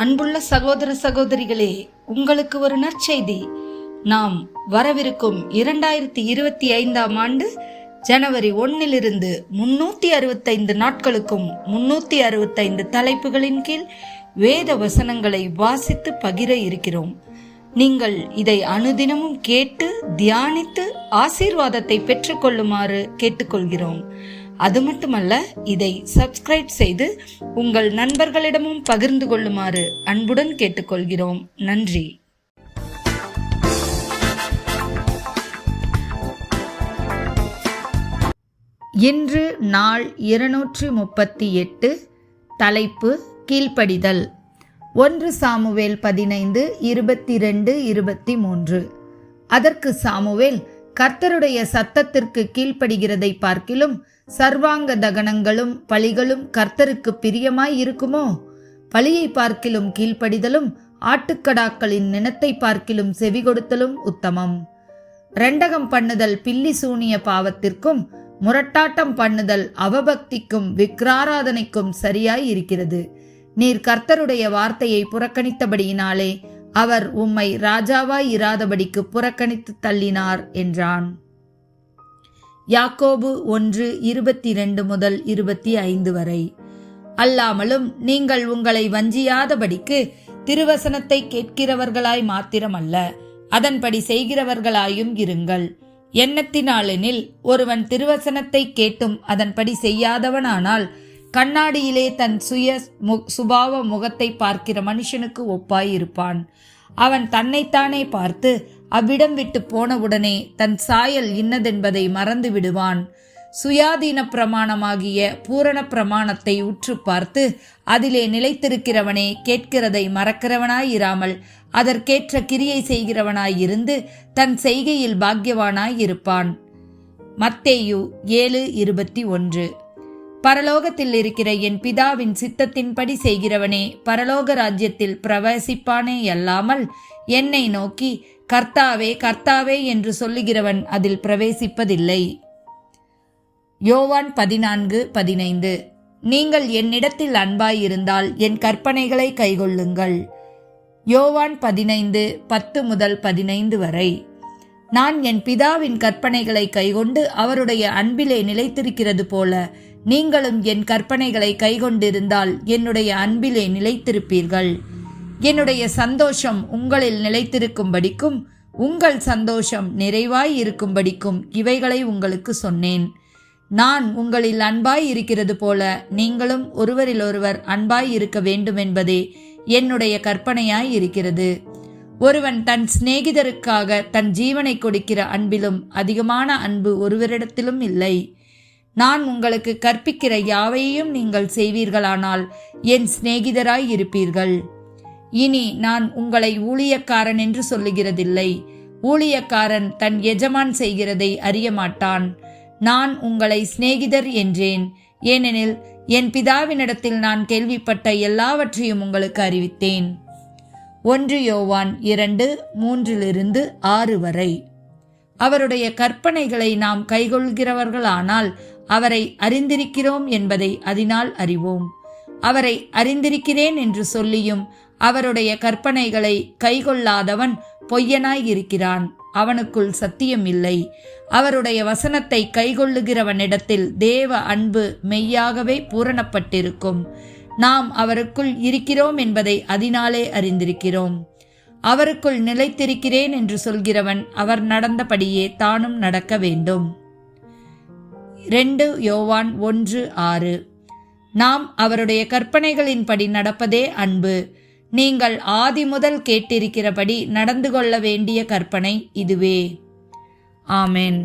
அன்புள்ள சகோதர சகோதரிகளே, உங்களுக்கு ஒரு நற்செய்தி. நாம் வரவிருக்கும் 2025 ஆண்டு ஜனவரி 1 365 நாட்களுக்கும் 365 தலைப்புகளின் கீழ் வேத வசனங்களை வாசித்து பகிர இருக்கிறோம். நீங்கள் இதை அனுதினமும் கேட்டு தியானித்து ஆசீர்வாதத்தை பெற்றுக்கொள்ளுமாறு கேட்டுக்கொள்கிறோம். அது மட்டுமல்ல, இதை சப்ஸ்கிரைப் செய்து உங்கள் நண்பர்களிடமும் பகிர்ந்து கொள்ளுமாறு அன்புடன் கேட்டுக்கொள்கிறோம். நன்றி. இன்று நாள் 238. தலைப்பு கீழ்ப்படிதல். 1 சாமுவேல் 15 22 23. அதற்கு சாமுவேல், கர்த்தருடைய சத்தத்திற்கு கீழ்ப்படுகிறதை பார்க்கிலும் சர்வாங்க தகனங்களும் பலிகளும் கர்த்தருக்கு பிரியமாய் இருக்குமோ? பலியை பார்க்கிலும் கீழ்ப்படிதலும் ஆட்டுக்கடாக்களின் நினத்தை பார்க்கிலும் செவி கொடுத்தலும் உத்தமம். ரெண்டகம் பண்ணுதல் பில்லி சூனிய பாவத்திற்கும் முரட்டாட்டம் பண்ணுதல் அவபக்திக்கும் விக்கிராராதனைக்கும் சரியாய் இருக்கிறது. நீர் கர்த்தருடைய வார்த்தையை புறக்கணித்தபடியினாலே அவர் உம்மை ராஜாவாய் இராதபடிக்கு புறக்கணித்து தள்ளினார் என்றான். யாக்கோபு 1:22 முதல் 25 வரை. அல்லாமலும் நீங்கள் உங்களை வஞ்சியாதபடிக்கு திருவசனத்தை கேட்கிறவர்களாய் மாத்திரமல்ல, அதன்படி செய்கிறவர்களாயும் இருங்கள். எண்ணத்தினாலெனில் ஒருவன் திருவசனத்தை கேட்டும் அதன்படி செய்யாதவனானால் கண்ணாடியிலே தன் சுபாவ முகத்தை பார்க்கிற மனுஷனுக்கு ஒப்பாயிருப்பான். அவன் தன்னைத்தானே பார்த்து அவ்விடம் விட்டு போனவுடனே தன் சாயல் இன்னதென்பதை மறந்து விடுவான். சுயாதீன பிரமாணமாகிய பூரண பிரமாணத்தை உற்று பார்த்து அதிலே நிலைத்திருக்கிறவனே கேட்கிறதை மறக்கிறவனாயிராமல் அதற்கேற்ற கிரியை செய்கிறவனாயிருந்து தன் செய்கையில் பாக்கியவானாயிருப்பான். மத்தேயு 7:21. பரலோகத்தில் இருக்கிற என் பிதாவின் சித்தத்தின்படி செய்கிறவனே பரலோக ராஜ்யத்தில் பிரவேசிப்பானே அல்லாமல் என்னை நோக்கி கர்த்தாவே கர்த்தாவே என்று சொல்லுகிறவன் அதில் பிரவேசிப்பதில்லை. யோவான் 14:15. நீங்கள் என்னிடத்தில் அன்பாயிருந்தால் என் கற்பனைகளை கைக்கொள்ளுங்கள். யோவான் 15:10 முதல் 15 வரை. நான் என் பிதாவின் கற்பனைகளை கைக்கொண்டு அவருடைய அன்பிலே நிலைத்திருக்கிறது போல நீங்களும் என் கற்பனைகளை கைக்கொண்டிருந்தால் என்னுடைய அன்பிலே நிலைத்திருப்பீர்கள். என்னுடைய சந்தோஷம் உங்களில் நிலைத்திருக்கும்படிக்கும் உங்கள் சந்தோஷம் நிறைவாய் இருக்கும்படிக்கும் இவைகளை உங்களுக்கு சொன்னேன். நான் உங்களில் அன்பாய் இருக்கிறது போல நீங்களும் ஒருவரிலொருவர் அன்பாய் இருக்க வேண்டுமென்பதே என்னுடைய கற்பனையாய் இருக்கிறது. ஒருவன் தன் சிநேகிதருக்காக தன் ஜீவனை கொடுக்கிற அன்பிலும் அதிகமான அன்பு ஒருவரிடத்திலும் இல்லை. நான் உங்களுக்கு கற்பிக்கிற யாவையும் நீங்கள் செய்வீர்களானால் என் சிநேகிதராய் இருப்பீர்கள். இனி நான் உங்களை ஊழியக்காரன் என்று சொல்லுகிறதில்லை. ஊழியக்காரன் தன் எஜமான் செய்கிறதை அறிய மாட்டான். நான் உங்களை சிநேகிதர் என்றேன். ஏனெனில் என் பிதாவினிடத்தில் நான் கேள்விப்பட்ட எல்லாவற்றையும் உங்களுக்கு அறிவித்தேன். 1 யோவான் 2:3-6 வரை. அவருடைய கற்பனைகளை நாம் கைக்கொள்கிறவர்களானால் அவரை அறிந்திருக்கிறோம் என்பதை அதனால் அறிவோம். அவரை அறிந்திருக்கிறேன் என்று சொல்லியும் அவருடைய கற்பனைகளை கைக்கொள்ளாதவன் பொய்யனாய் இருக்கிறான், அவனுக்குள் சத்தியம் இல்லை. அவருடைய வசனத்தை கைக்கொள்ளுகிறவனிடத்தில் தேவ அன்பு மெய்யாகவே பூரணப்பட்டிருக்கும். நாம் அவருக்குள் இருக்கிறோம் என்பதை அதனாலே அறிந்திருக்கிறோம். அவருக்குள் நிலைத்திருக்கிறேன் என்று சொல்கிறவன் அவர் நடந்தபடியே தானும் நடக்க வேண்டும். 2 யோவான் 1:6. நாம் அவருடைய கற்பனைகளின்படி நடப்பதே அன்பு. நீங்கள் ஆதி முதல் கேட்டிருக்கிறபடி நடந்து கொள்ள வேண்டிய கற்பனை இதுவே. ஆமென்.